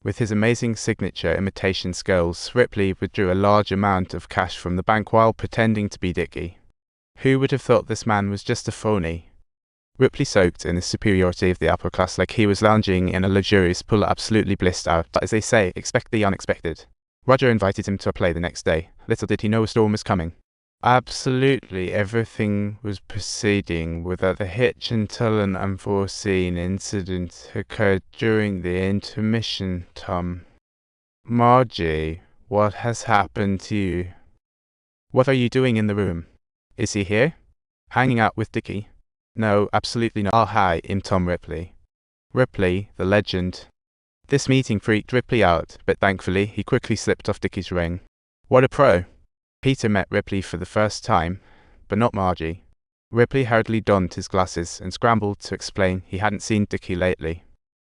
With his amazing signature imitation skills, Ripley withdrew a large amount of cash from the bank while pretending to be Dickie. Who would have thought this man was just a phony? Ripley soaked in the superiority of the upper class like he was lounging in a luxurious pool, absolutely blissed out. But as they say, expect the unexpected. Roger invited him to a play the next day. Little did he know a storm was coming. Absolutely everything was proceeding without a hitch until an unforeseen incident occurred during the intermission. Tom. Margie, what has happened to you? What are you doing in the room? Is he here? Hanging out with Dickie? No, absolutely not. Oh, hi, I'm Tom Ripley. Ripley, the legend. This meeting freaked Ripley out, but thankfully he quickly slipped off Dickie's ring. What a pro! Peter met Ripley for the first time, but not Margie. Ripley hurriedly donned his glasses and scrambled to explain he hadn't seen Dickie lately.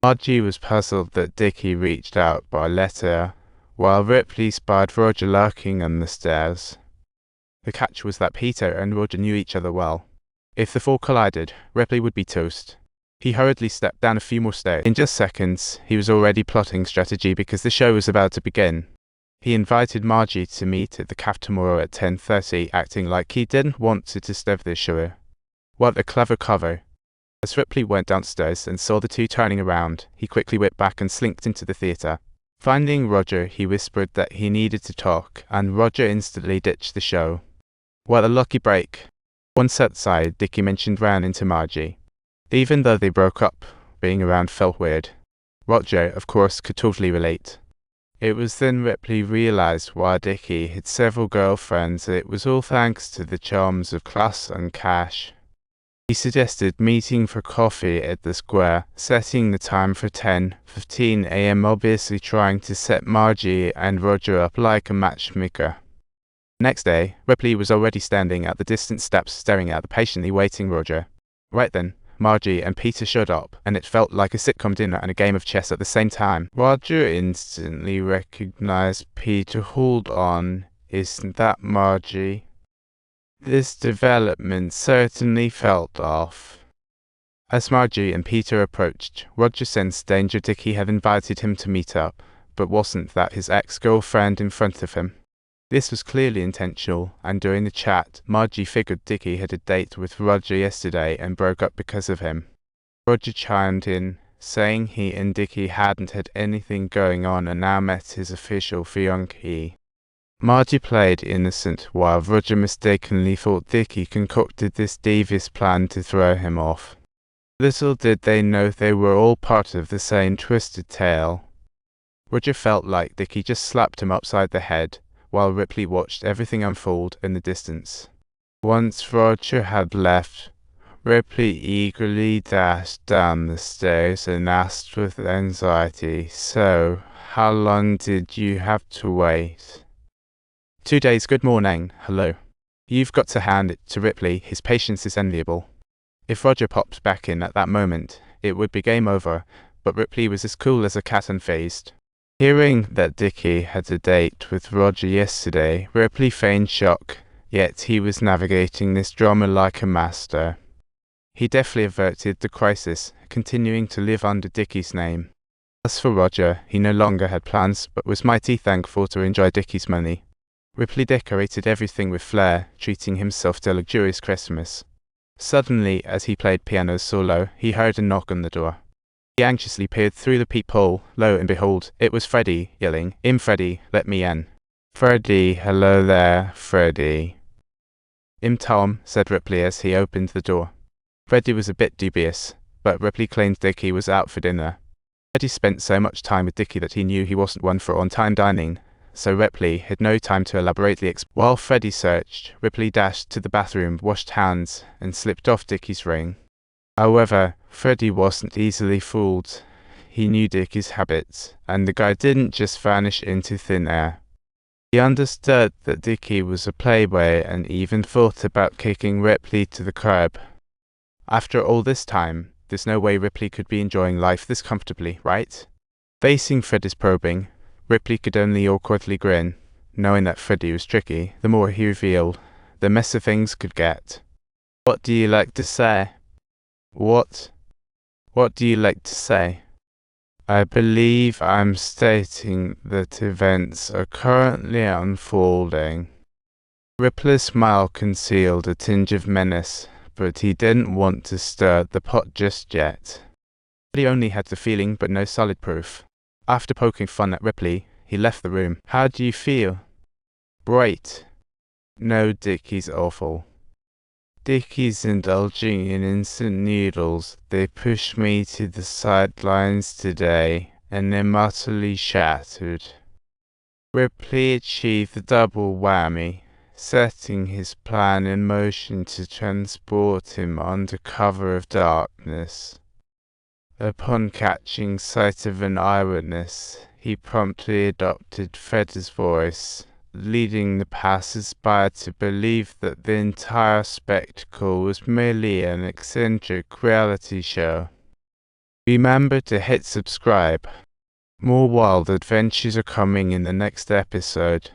Margie was puzzled that Dickie reached out by letter, while Ripley spied Roger lurking on the stairs. The catch was that Peter and Roger knew each other well. If the four collided, Ripley would be toast. He hurriedly stepped down a few more stairs. In just seconds, he was already plotting strategy because the show was about to begin. He invited Margie to meet at the cafe tomorrow at 10:30, acting like he didn't want to disturb the show. What a clever cover. As Ripley went downstairs and saw the two turning around, he quickly whipped back and slinked into the theatre. Finding Roger, he whispered that he needed to talk, and Roger instantly ditched the show. What a lucky break. Once outside, Dickie mentioned ran into Margie. Even though they broke up, being around felt weird. Roger, of course, could totally relate. It was then Ripley realized why Dickie had several girlfriends. It was all thanks to the charms of class and cash. He suggested meeting for coffee at the square, setting the time for 10:15 a.m., obviously trying to set Margie and Roger up like a matchmaker. Next day, Ripley was already standing at the distant steps staring at the patiently waiting Roger. Right then, Margie and Peter showed up, and it felt like a sitcom dinner and a game of chess at the same time. Roger instantly recognized Peter. Hold on, isn't that Margie? This development certainly felt off. As Margie and Peter approached, Roger sensed danger. Dickie had invited him to meet up, but wasn't that his ex-girlfriend in front of him? This was clearly intentional, and during the chat, Margie figured Dickie had a date with Roger yesterday and broke up because of him. Roger chimed in, saying he and Dickie hadn't had anything going on and now met his official fiancée. Margie played innocent, while Roger mistakenly thought Dickie concocted this devious plan to throw him off. Little did they know they were all part of the same twisted tale. Roger felt like Dickie just slapped him upside the head, while Ripley watched everything unfold in the distance. Once Roger had left, Ripley eagerly dashed down the stairs and asked with anxiety, "So, how long did you have to wait?" 2 days. Good morning. Hello. You've got to hand it to Ripley. His patience is enviable. If Roger popped back in at that moment, it would be game over, but Ripley was as cool as a cat, unfazed. Hearing that Dickie had a date with Roger yesterday, Ripley feigned shock, yet he was navigating this drama like a master. He deftly averted the crisis, continuing to live under Dickie's name. As for Roger, he no longer had plans, but was mighty thankful to enjoy Dickie's money. Ripley decorated everything with flair, treating himself to a luxurious Christmas. Suddenly, as he played piano solo, he heard a knock on the door. He anxiously peered through the peephole. Lo and behold, it was Freddie, yelling, "In, Freddie, let me in." "Freddie, hello there, Freddie." "I'm Tom," said Ripley as he opened the door. Freddie was a bit dubious, but Ripley claimed Dickie was out for dinner. Freddie spent so much time with Dickie that he knew he wasn't one for on-time dining, so Ripley had no time to elaborately explain. While Freddie searched, Ripley dashed to the bathroom, washed hands, and slipped off Dickie's ring. However, Freddie wasn't easily fooled. He knew Dickie's habits, and the guy didn't just vanish into thin air. He understood that Dickie was a playboy and even thought about kicking Ripley to the curb. After all this time, there's no way Ripley could be enjoying life this comfortably, right? Facing Freddie's probing, Ripley could only awkwardly grin, knowing that Freddie was tricky. The more he revealed, the messer things could get. "What do you like to say?" What do you like to say?" I believe I'm stating that events are currently unfolding. Ripley's smile concealed a tinge of menace, but he didn't want to stir the pot just yet. He only had the feeling but no solid proof. After poking fun at Ripley, he left the room. How do you feel? Great. No, Dickie's awful. Dickie's indulging in instant noodles. They pushed me to the sidelines today, and I'm utterly shattered. Ripley achieved the double whammy, setting his plan in motion to transport him under cover of darkness. Upon catching sight of an eyewitness, he promptly adopted Fred's voice, leading the passers-by to believe that the entire spectacle was merely an eccentric reality show. Remember to hit subscribe. More wild adventures are coming in the next episode.